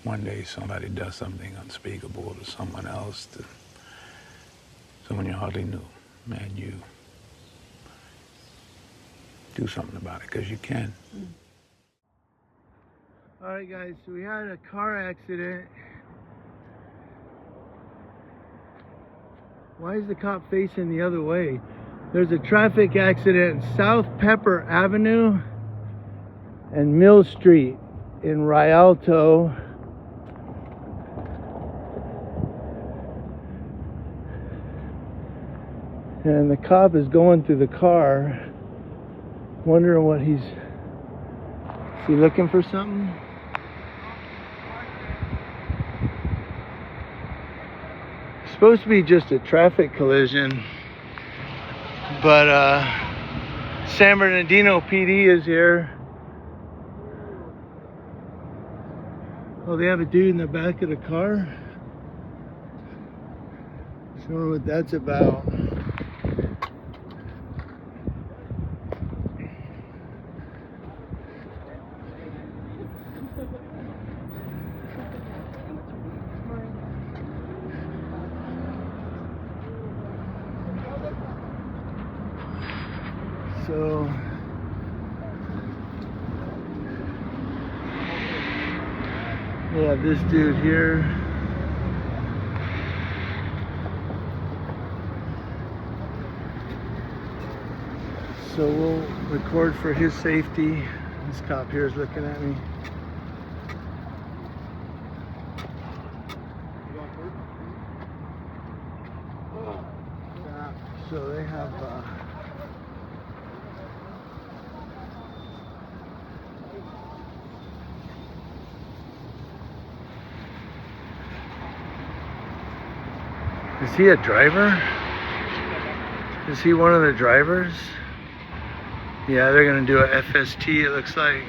one day somebody does something unspeakable to someone else, to someone you hardly knew, and you do something about it, because you can. All right, guys, so we had a car accident. Why is the cop facing the other way? There's a traffic accident South Pepper Avenue and Mill Street in Rialto. And the cop is going through the car, wondering what is he looking for something? It's supposed to be just a traffic collision, but San Bernardino PD is here. Oh, they have a dude in the back of the car. I don't know what that's about. So we have this dude here. So we'll record for his safety. This cop here is looking at me. So they have is he a driver? Is he one of the drivers? Yeah, they're gonna do a FST, it looks like.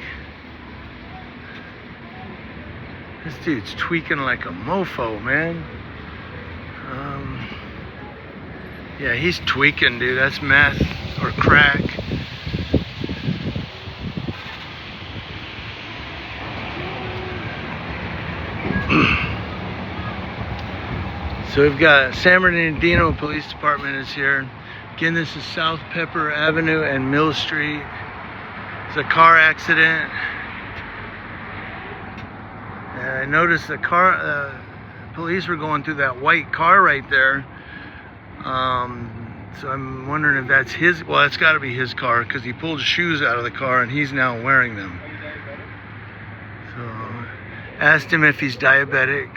This dude's tweaking like a mofo, man. Yeah, he's tweaking, dude. That's meth or crack. So we've got San Bernardino Police Department is here. Again, this is South Pepper Avenue and Mill Street. It's a car accident. And I noticed the car, police were going through that white car right there. So I'm wondering if that's his. Well, that's got to be his car, because he pulled his shoes out of the car and he's now wearing them. So asked him if he's diabetic.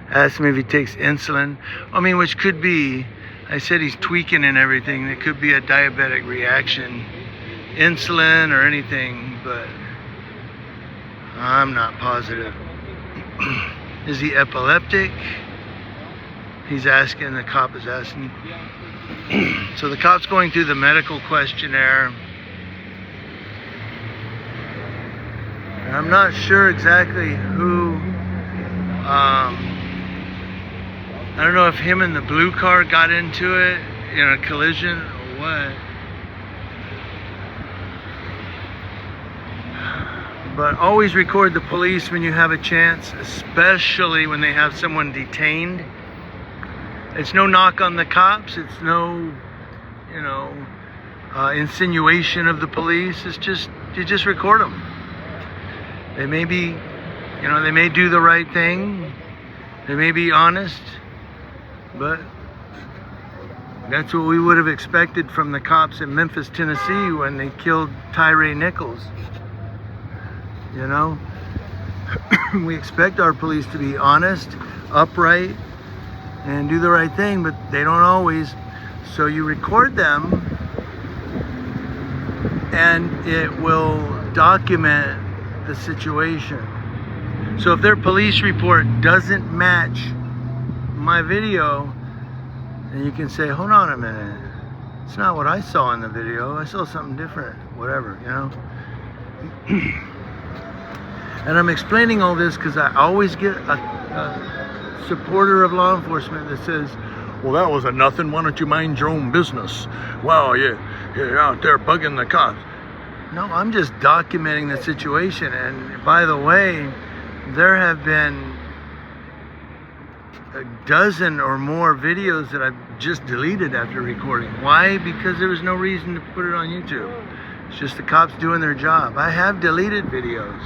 Asked him if he takes insulin. I mean, which could be, I said he's tweaking and everything. It could be a diabetic reaction, insulin or anything, but I'm not positive. Is he epileptic? He's asking, the cop is asking. So the cop's going through the medical questionnaire. And I'm not sure exactly who, I don't know if him and the blue car got into it in a collision or what. But always record the police when you have a chance, especially when they have someone detained. It's no knock on the cops. It's no, insinuation of the police. It's just, you just record them. They may be, they may do the right thing. They may be honest. But that's what we would have expected from the cops in Memphis, Tennessee when they killed Tyree Nichols. We expect our police to be honest, upright, and do the right thing, but they don't always. So you record them, and it will document the situation. So if their police report doesn't match my video, then you can say, hold on a minute, it's not what I saw in the video, I saw something different, whatever, And I'm explaining all this because I always get a supporter of law enforcement that says, well, that was a nothing, why don't you mind your own business? Wow, you're out there bugging the cops. No, I'm just documenting the situation. And by the way, there have been a dozen or more videos that I've just deleted after recording. Why? Because there was no reason to put it on YouTube. It's just the cops doing their job. I have deleted videos.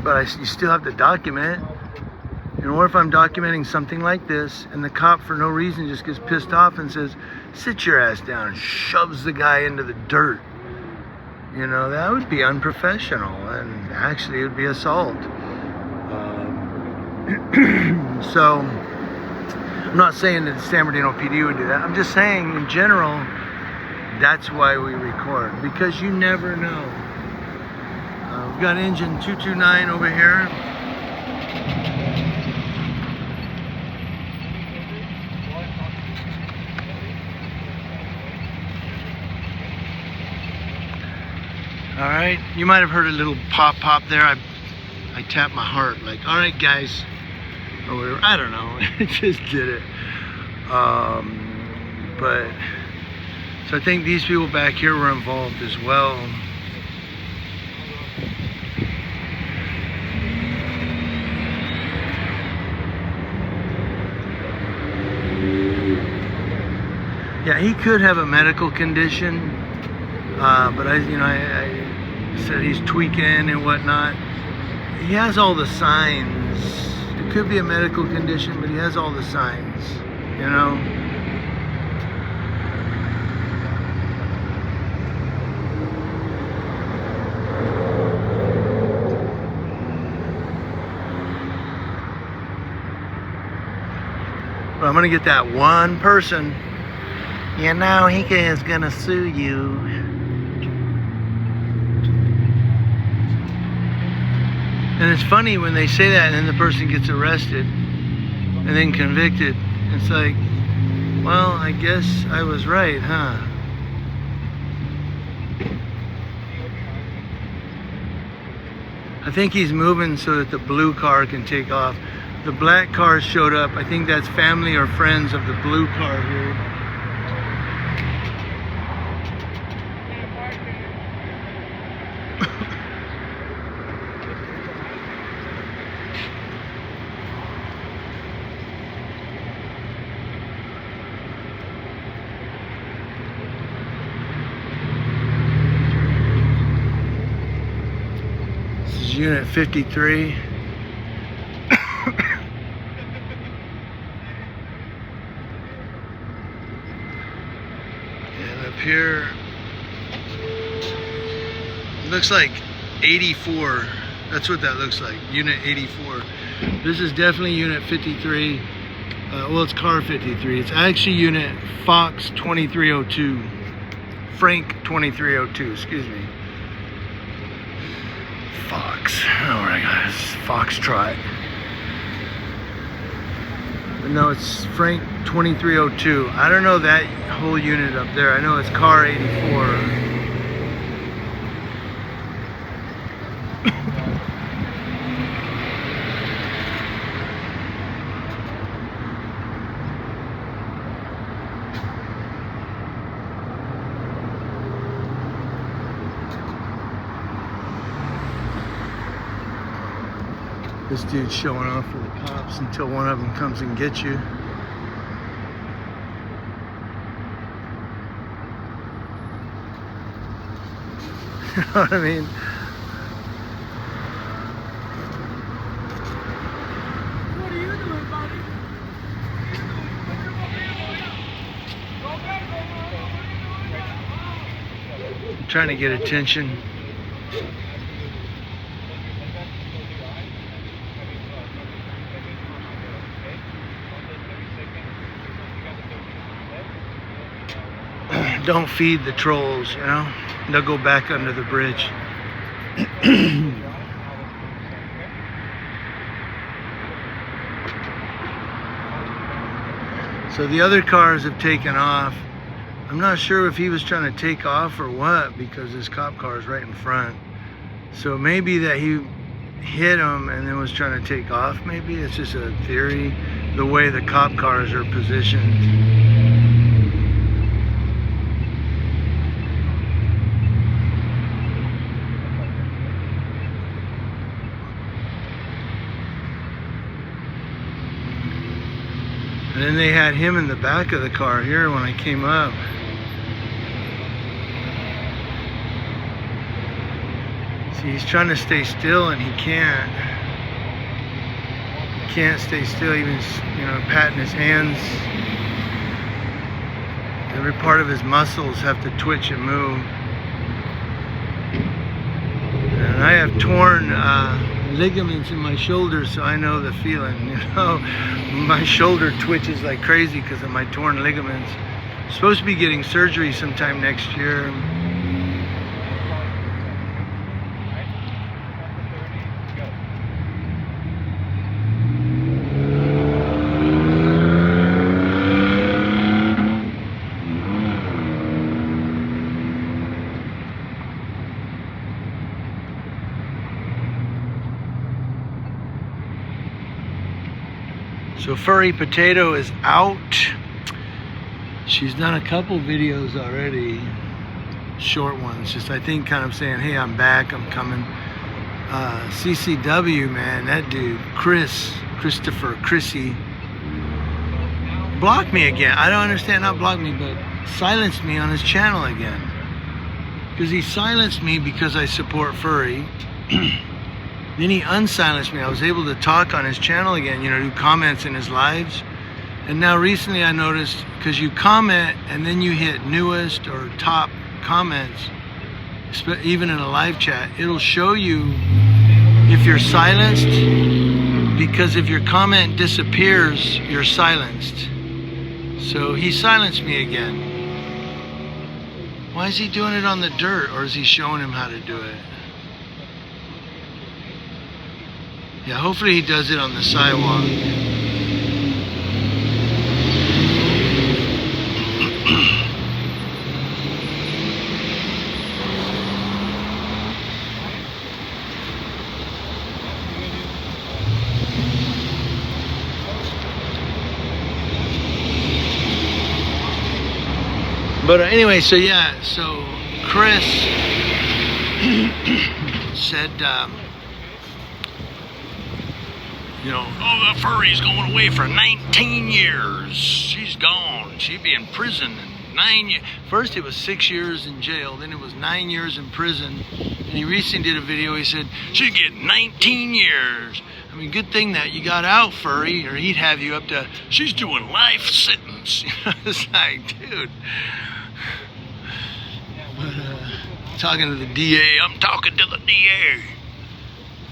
But you still have to document. And what if I'm documenting something like this and the cop for no reason just gets pissed off and says, sit your ass down, and shoves the guy into the dirt? You know, that would be unprofessional, and actually it would be assault. So I'm not saying that the San Bernardino PD would do that. I'm just saying in general, that's why we record, because you never know. We've got engine 229 over here. All right, you might have heard a little pop there. I tapped my heart like, all right, guys, or whatever. I don't know. I just did it. But so I think these people back here were involved as well. Yeah, he could have a medical condition, but I said he's tweaking and whatnot. He has all the signs. It could be a medical condition, but he has all the signs, you know. But I'm gonna get that one person. You know, he is gonna sue you. And it's funny when they say that and then the person gets arrested and then convicted. It's like, well, I guess I was right, huh? I think he's moving so that the blue car can take off. The black car showed up. I think that's family or friends of the blue car here. Unit 53. And up here, it looks like 84. That's what that looks like, Unit 84. This is definitely Unit 53. Well, it's car 53. It's actually Unit Fox 2302. Frank 2302, excuse me. Fox. Oh my God, it's Foxtrot. But no, it's Frank 2302. I don't know that whole unit up there. I know it's car 84. This dude's showing off for the cops until one of them comes and gets you. You know what I mean? What are you doing, buddy? I'm trying to get attention. Don't feed the trolls, you know? They'll go back under the bridge. So the other cars have taken off. I'm not sure if he was trying to take off or what, because this cop car is right in front. So maybe that he hit him and then was trying to take off. Maybe it's just a theory. the way the cop cars are positioned. And then they had him in the back of the car here when I came up. See, he's trying to stay still and he can't. He can't stay still, even, you know, patting his hands. Every part of his muscles have to twitch and move. And I have torn ligaments in my shoulder, so I know the feeling, you know. My shoulder twitches like crazy because of my torn ligaments. I'm supposed to be getting surgery sometime next year. So Furry Potato is out. She's done a couple videos already, short ones, just I think kind of saying, hey, I'm back, I'm coming. CCW, man, that dude, Chrissy, blocked me again. I don't understand, not blocked me, but silenced me on his channel again. Because he silenced me because I support furry. Then he unsilenced me. I was able to talk on his channel again, you know, do comments in his lives. And now recently I noticed, because you comment and then you hit newest or top comments, even in a live chat, it'll show you if you're silenced, because if your comment disappears, you're silenced. So he silenced me again. Why is he doing it on the dirt, or is he showing him how to do it? Yeah, hopefully he does it on the sidewalk. But anyway, so yeah, so Chris said, you know, oh, the furry's going away for 19 years. She's gone. She'd be in prison in 9 years. First it was 6 years in jail, then it was 9 years in prison. And he recently did a video, he said, she'd get 19 years. I mean, good thing that you got out, furry, or he'd have you up to, she's doing life sentence. It's like, dude. But, talking to the DA, I'm talking to the DA.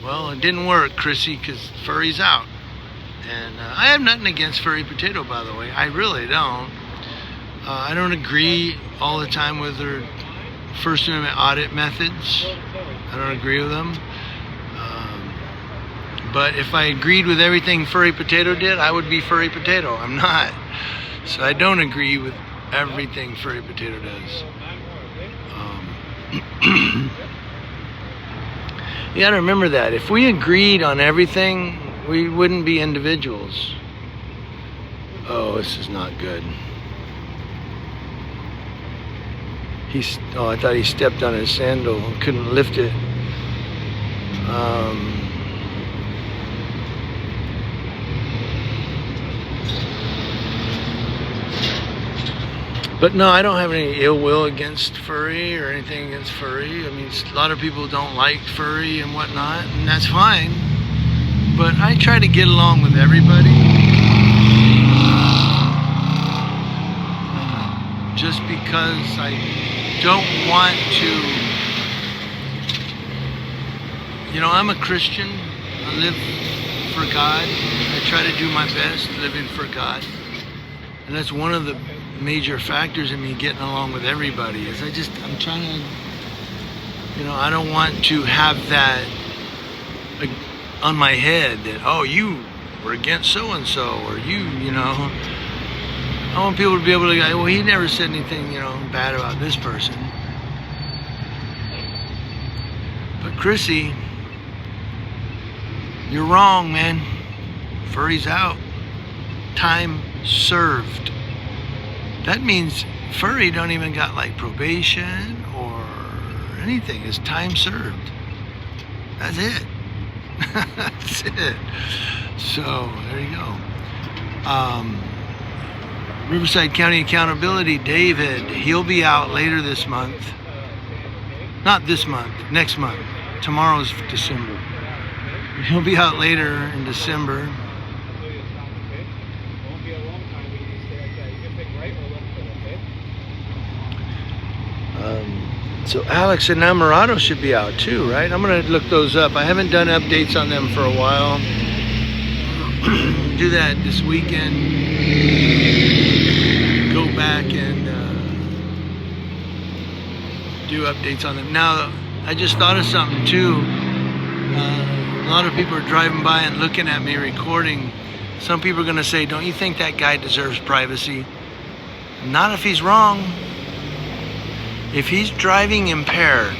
Well, it didn't work, Chrissy, because furry's out. And I have nothing against Furry Potato, by the way. I really don't. I don't agree all the time with her First Amendment audit methods. I don't agree with them. But if I agreed with everything Furry Potato did, I would be Furry Potato. I'm not. So I don't agree with everything Furry Potato does. You gotta remember that. If we agreed on everything, we wouldn't be individuals. Oh, this is not good. Oh, I thought he stepped on his sandal, couldn't lift it. But no, I don't have any ill will against furry or anything against furry. I mean, a lot of people don't like furry and whatnot, and that's fine. But I try to get along with everybody. Just because I don't want to, you know, I'm a Christian. I live for God. I try to do my best living for God. And that's one of the major factors in me getting along with everybody, is I'm trying to, you know, I don't want to have that on my head that, oh, you were against so-and-so, or you know. I want people to be able to go, well, he never said anything, you know, bad about this person. But Chrissy, you're wrong, man. Furry's out. time served. That means furry don't even got like probation or anything. It's time served. That's it. That's it. So there you go. Riverside County Accountability, David, he'll be out later this month. Not this month, next month. Tomorrow's December. He'll be out later in December. So Alex and Namorado should be out too, right? I'm gonna look those up. I haven't done updates on them for a while. Do that this weekend. Go back and do updates on them. Now, I just thought of something too. A lot of people are driving by and looking at me recording. Some people are gonna say, don't you think that guy deserves privacy? Not if he's wrong. If he's driving impaired,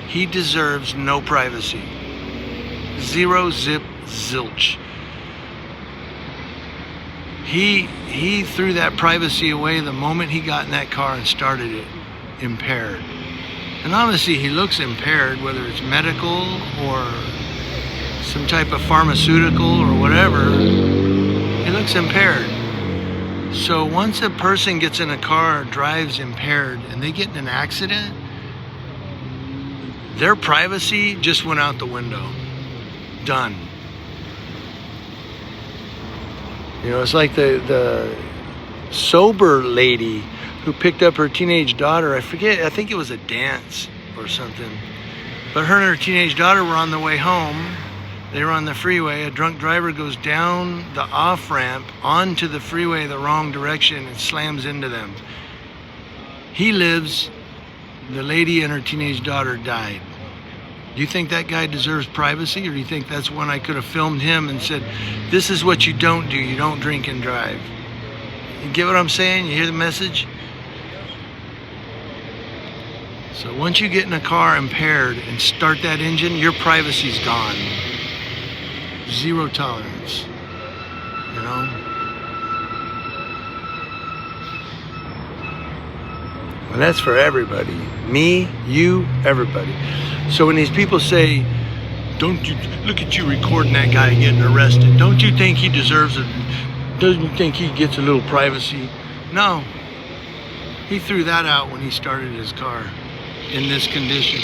he deserves no privacy. Zero, zip, zilch. He threw that privacy away the moment he got in that car and started it impaired. And obviously he looks impaired, whether it's medical or some type of pharmaceutical or whatever, he looks impaired. So once a person gets in a car, drives impaired, and they get in an accident, their privacy just went out the window. Done. You know, it's like the sober lady who picked up her teenage daughter. I forget, I think it was a dance or something. But her and her teenage daughter were on the way home. They were on the freeway. A drunk driver goes down the off-ramp onto the freeway the wrong direction and slams into them. He lives. The lady and her teenage daughter died. Do you think that guy deserves privacy, or do you think that's one I could have filmed him and said, this is what you don't do. You don't drink and drive. You get what I'm saying? You hear the message? So once you get in a car impaired and start that engine, your privacy's gone. Zero tolerance, you know? And that's for everybody. Me, you, everybody. So when these people say, don't you, look at you recording that guy getting arrested. Don't you think he deserves it? Doesn't you think he gets a little privacy? No. He threw that out when he started his car in this condition.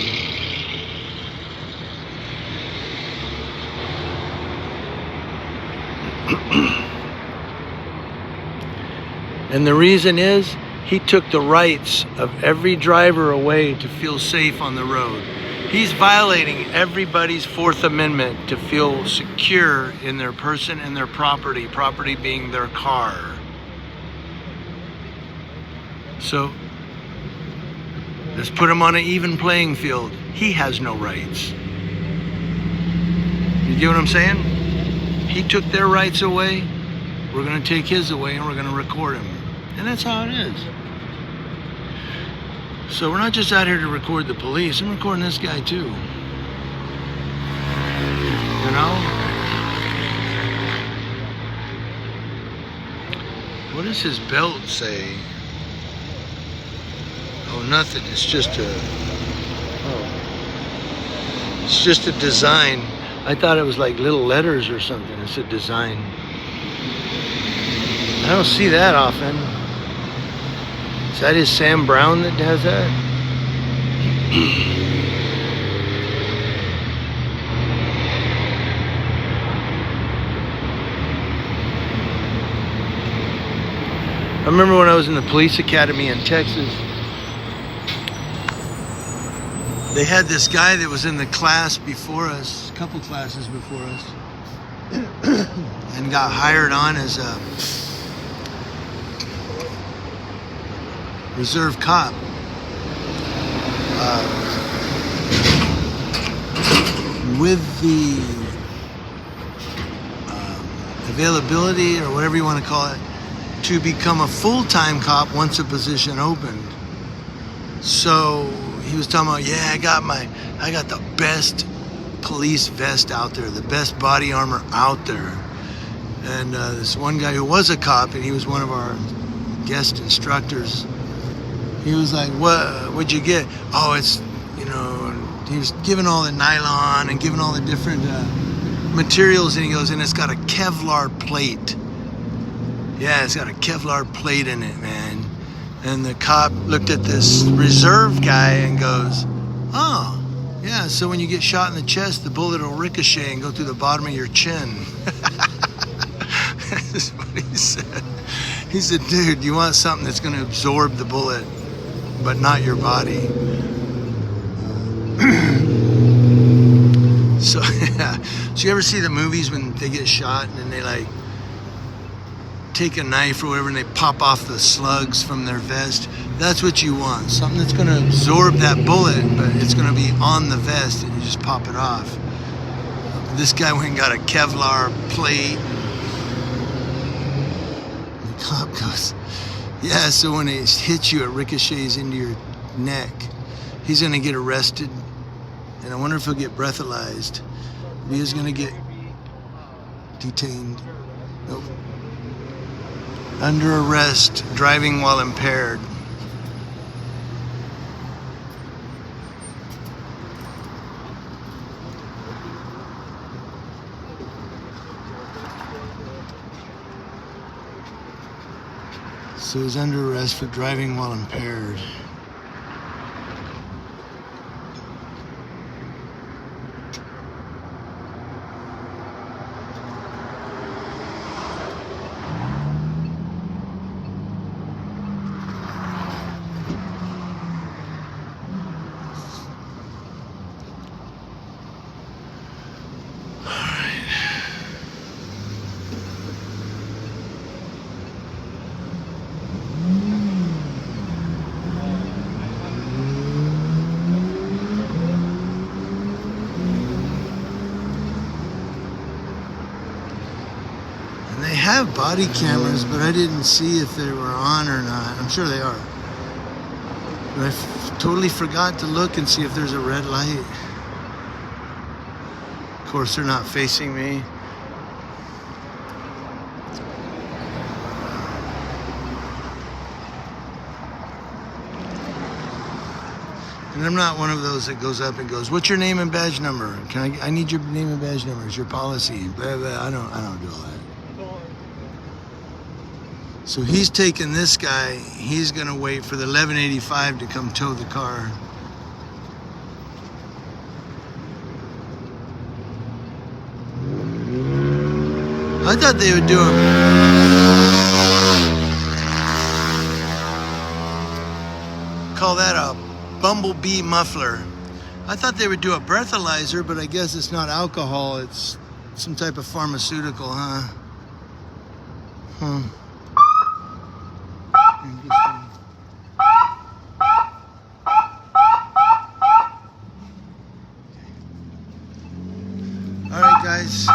And the reason is he took the rights of every driver away to feel safe on the road. He's violating everybody's Fourth Amendment to feel secure in their person and their property, property being their car. So let's put him on an even playing field. He has no rights. You get what I'm saying? He took their rights away. We're going to take his away and we're going to record him. And that's how it is. So we're not just out here to record the police. I'm recording this guy too. You know? What does his belt say? Oh, nothing. It's just it's just a design. I thought it was like little letters or something. It's a design. I don't see that often. Is that his Sam Brown that has that? I remember when I was in the police academy in Texas, they had this guy that was in the class before us, a couple classes before us, and got hired on as a reserve cop. With the availability, or whatever you want to call it, to become a full-time cop once a position opened. So he was talking about, yeah, I got the best police vest out there, the best body armor out there. And this one guy who was a cop, and he was one of our guest instructors, he was like, what'd you get? Oh, it's, you know, he was giving all the nylon and giving all the different materials, and he goes, and it's got a Kevlar plate. Yeah, it's got a Kevlar plate in it, man. And the cop looked at this reserve guy and goes, oh, yeah, so when you get shot in the chest, the bullet will ricochet and go through the bottom of your chin. That's what he said. He said, dude, you want something that's going to absorb the bullet, but not your body. So, yeah. So you ever see the movies when they get shot and then they like take a knife or whatever and they pop off the slugs from their vest? That's what you want. Something that's going to absorb that bullet, but it's going to be on the vest and you just pop it off. This guy went and got a Kevlar plate. The cop goes, yeah, so when it hits you, it ricochets into your neck. He's going to get arrested, and I wonder if he'll get breathalyzed. He is going to get detained. Nope. Under arrest, driving while impaired. So he's under arrest for driving while impaired. They have body cameras, but I didn't see if they were on or not. I'm sure they are. But I totally forgot to look and see if there's a red light. Of course, they're not facing me. And I'm not one of those that goes up and goes, "What's your name and badge number? I need your name and badge number. It's your policy." Blah, blah. I don't do all that. So he's taking this guy. He's gonna wait for the 1185 to come tow the car. I thought they would do call that a bumblebee muffler. I thought they would do a breathalyzer, but I guess it's not alcohol. It's some type of pharmaceutical, huh? All right, guys.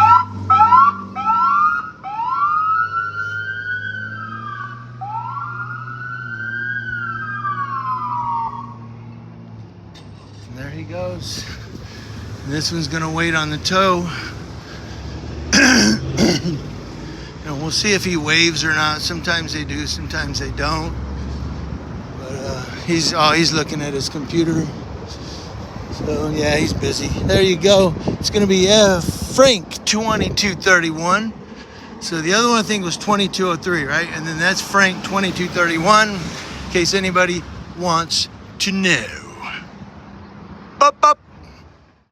And there he goes. And this one's gonna wait on the tow. You know, we'll see if he waves or not. Sometimes they do, sometimes they don't. But he's looking at his computer. So yeah, he's busy. There you go. It's gonna be Frank 2231. So the other one I think was 2203, right? And then that's Frank 2231, in case anybody wants to know. Bup, bup.